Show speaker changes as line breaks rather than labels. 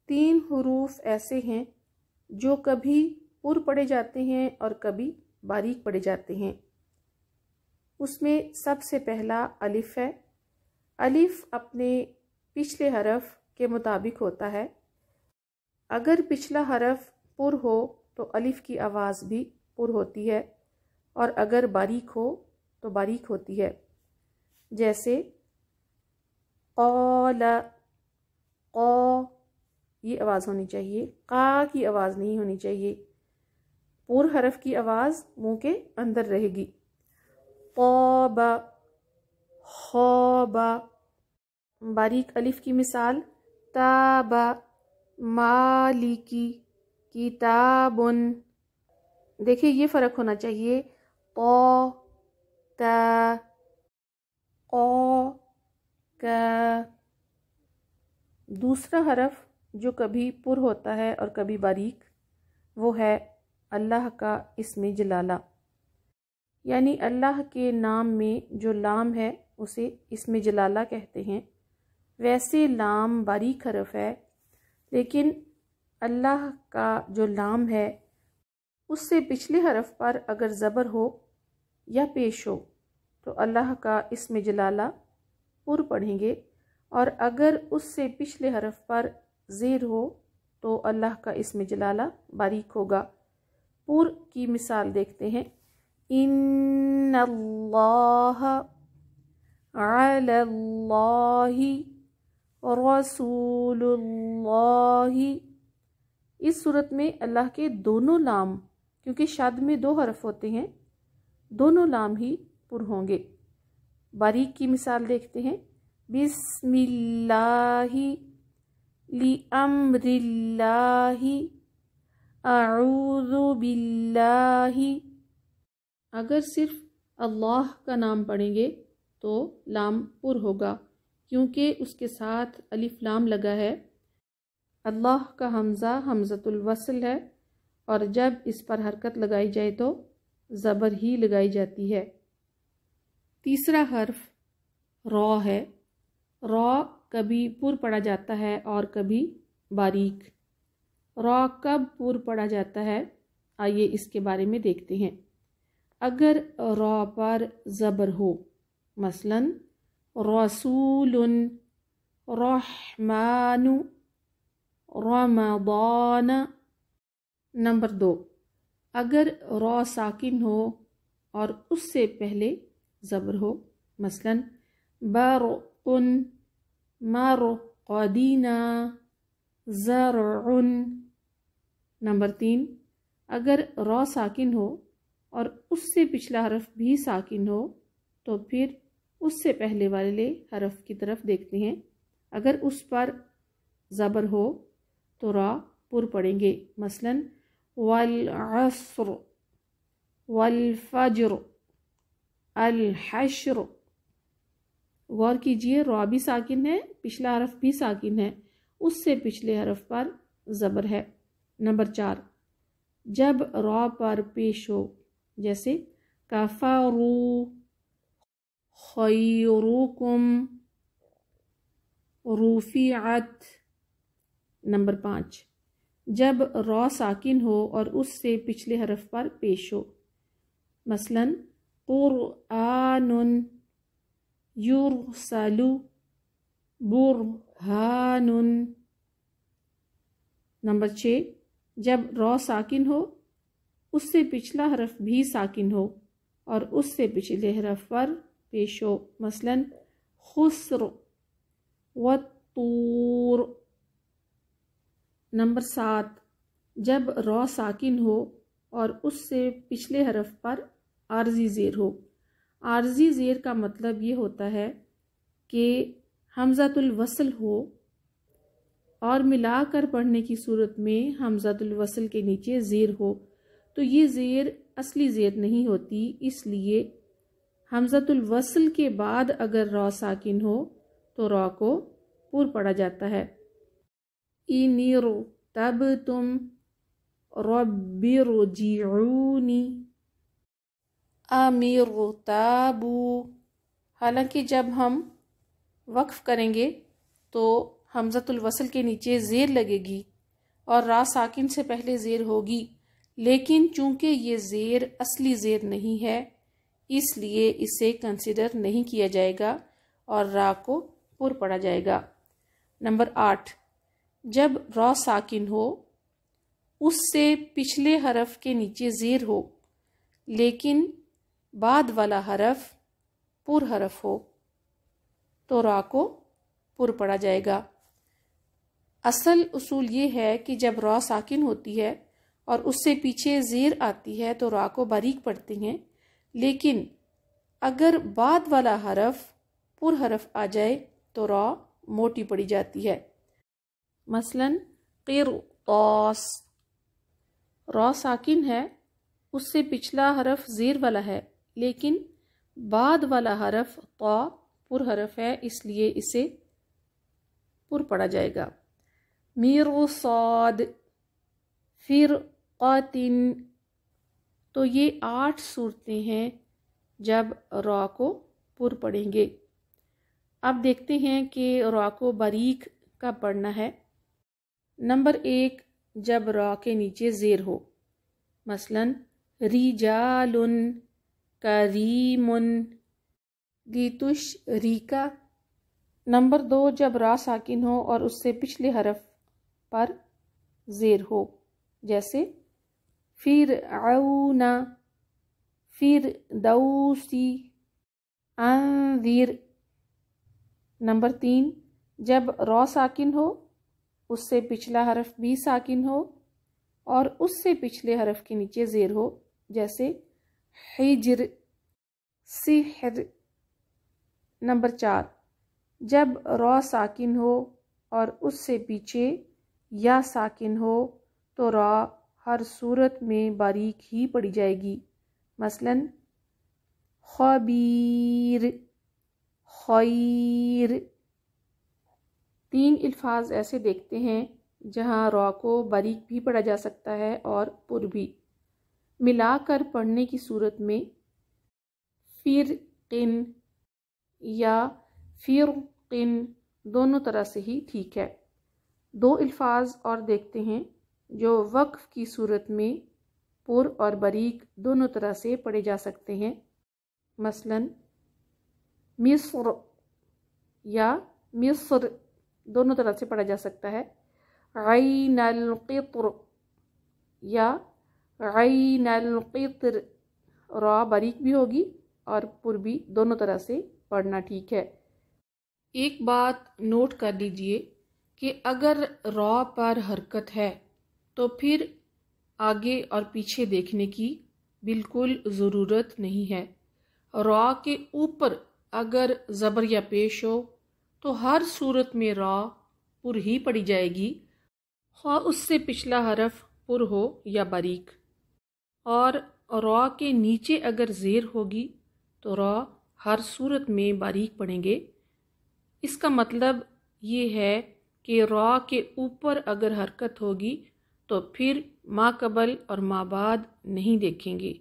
3 حروف ایسے ہیں جو کبھی پر پڑھے جاتے ہیں اور کبھی باریک پڑھے جاتے ہیں۔ اس میں سب سے پہلا الف ہے۔ الف اپنے پچھلے حرف کے مطابق ہوتا ہے۔ اگر پچھلا حرف پر ہو تو الف کی آواز بھی پر ہوتی ہے، اور اگر باریک ہو تو باریک ہوتی ہے۔ جیسے قال، قا یہ آواز ہونی چاہیے، قا کی آواز نہیں ہونی چاہیے۔ پر حرف کی آواز منہ کے اندر رہے گی۔ طاب، خواب۔ باریک الف کی مثال تاب، مالکی، کتاب۔ دیکھیں یہ فرق ہونا چاہیے، قا، تا، قا، کا۔ دوسرا حرف جو کبھی پر ہوتا ہے اور کبھی باریک، وہ ہے اللہ کا اسم جلالہ، یعنی اللہ کے نام میں جو لام ہے اسے اسم جلالہ کہتے ہیں۔ ویسے لام باریک حرف ہے، لیکن اللہ کا جو لام ہے اس سے پچھلے حرف پر اگر زبر ہو یا پیش ہو تو اللہ کا اسم جلالہ پر پڑھیں گے، اور اگر اس سے پچھلے حرف پر زیر ہو تو اللہ کا اسم جلالہ باریک ہوگا۔ پر کی مثال دیکھتے ہیں، ان اللہ، علی اللہ، رسول اللہ۔ اس صورت میں اللہ کے دونوں لام، کیونکہ شد میں 2 حرف ہوتے ہیں، دونوں لام ہی پر ہوں گے۔ باریک کی مثال دیکھتے ہیں، بسم اللہ، لامر اللہ، اعوذ باللہ۔ اگر صرف اللہ کا نام پڑھیں گے تو لام پر ہوگا، کیونکہ اس کے ساتھ الف لام لگا ہے۔ اللہ کا حمزہ حمزۃ الوصل ہے، اور جب اس پر حرکت لگائی جائے تو زبر ہی لگائی جاتی ہے۔ تیسرا حرف را ہے۔ را کبھی پر پڑھا جاتا ہے اور کبھی باریک۔ را کب پر پڑھا جاتا ہے، آئیے اس کے بارے میں دیکھتے ہیں۔ اگر را پر زبر ہو، مثلا رسول، رحمان، رمضان۔ نمبر 2، اگر را ساکن ہو اور اس سے پہلے زبر ہو، مثلا برق، مرقدین، زرع۔ نمبر 3، اگر را ساکن ہو اور اس سے پچھلا حرف بھی ساکن ہو تو پھر اس سے پہلے والے حرف کی طرف دیکھتے ہیں۔ اگر اس پر زبر ہو تو را پر پڑھیں گے، مثلا والعصر، والفجر، الحشر۔ غور کیجئے، را بھی ساکن ہے، پچھلا حرف بھی ساکن ہے، اس سے پچھلے حرف پر زبر ہے۔ نمبر 4، جب را پر پیش ہو، جیسے کفروا، خیرکم، رفعت۔ نمبر 5، جب را ساکن ہو اور اس سے پچھلے حرف پر پیش ہو، مثلا قرآن، یرسل، برہان۔ نمبر 6، جب را ساکن ہو، اس سے پچھلا حرف بھی ساکن ہو اور اس سے پچھلے حرف پر پیش ہو، مثلا خسر، والطور۔ نمبر 7، جب را ساکن ہو اور اس سے پچھلے حرف پر عارضی زیر ہو۔ عارضی زیر کا مطلب یہ ہوتا ہے کہ حمزۃ الوصل ہو اور ملا کر پڑھنے کی صورت میں حمزۃ الوصل کے نیچے زیر ہو، تو یہ زیر اصلی زیر نہیں ہوتی، اس لیے حمزۃ الوصل کے بعد اگر را ساکن ہو تو را کو پر پڑھا جاتا ہے۔ ان ارتبتم رب ارجعونی، ام ارتابوا۔ حالانکہ جب ہم وقف کریں گے تو حمزۃ الوصل کے نیچے زیر لگے گی اور را ساکن سے پہلے زیر ہوگی، لیکن چونکہ یہ زیر اصلی زیر نہیں ہے اس لیے اسے کنسیڈر نہیں کیا جائے گا اور را کو پر پڑھا جائے گا۔ نمبر 8، جب را ساکن ہو، اس سے پچھلے حرف کے نیچے زیر ہو لیکن بعد والا حرف پر حرف ہو تو را کو پر پڑھا جائے گا۔ اصل اصول یہ ہے کہ جب را ساکن ہوتی ہے اور اس سے پیچھے زیر آتی ہے تو را کو باریک پڑھتے ہیں، لیکن اگر بعد والا حرف پر حرف آ جائے تو را موٹی پڑھی جاتی ہے۔ مثلا قرطاس، را ساکن ہے، اس سے پچھلا حرف زیر والا ہے لیکن بعد والا حرف طا پر حرف ہے، اس لیے اسے پر پڑھا جائے گا۔ مرصاد، فرقاتن، تو یہ 8 صورتیں ہیں جب را کو پر پڑھیں گے۔ اب دیکھتے ہیں کہ را کو باریک کب پڑھنا ہے۔ نمبر 1، جب را کے نیچے زیر ہو، مثلا رجال کریم لتشریکا۔ نمبر 2، جب را ساکن ہو اور اس سے پچھلے حرف پر زیر ہو، جیسے فرعون، فردوسی، انذر۔ نمبر 3، جب را ساکن ہو، اس سے پچھلا حرف بھی ساکن ہو اور اس سے پچھلے حرف کے نیچے زیر ہو، جیسے حجر، سحر۔ نمبر 4، جب را ساکن ہو اور اس سے پیچھے یا ساکن ہو تو را ہر صورت میں باریک ہی پڑھی جائے گی، مثلا خبیر، خیر۔ 3 الفاظ ایسے دیکھتے ہیں جہاں را کو باریک بھی پڑھا جا سکتا ہے اور پر بھی۔ ملا کر پڑھنے کی صورت میں فرقن یا فرقن دونوں طرح سے ہی ٹھیک ہے۔ 2 الفاظ اور دیکھتے ہیں جو وقف کی صورت میں پر اور باریک دونوں طرح سے پڑھے جا سکتے ہیں، مثلا مصر یا مصر دونوں طرح سے پڑھا جا سکتا ہے، عین القطر یا عین القطر، را باریک بھی ہوگی اور پر بھی، دونوں طرح سے پڑھنا ٹھیک ہے۔ ایک بات نوٹ کر لیجئے کہ اگر را پر حرکت ہے تو پھر آگے اور پیچھے دیکھنے کی بالکل ضرورت نہیں ہے۔ را کے اوپر اگر زبر یا پیش ہو تو ہر صورت میں را پر ہی پڑھی جائے گی، خواہ اس سے پچھلا حرف پر ہو یا باریک۔ اور را کے نیچے اگر زیر ہوگی تو را ہر صورت میں باریک پڑھیں گے۔ اس کا مطلب یہ ہے کہ را کے اوپر اگر حرکت ہوگی تو پھر ما قبل اور ما بعد نہیں دیکھیں گے۔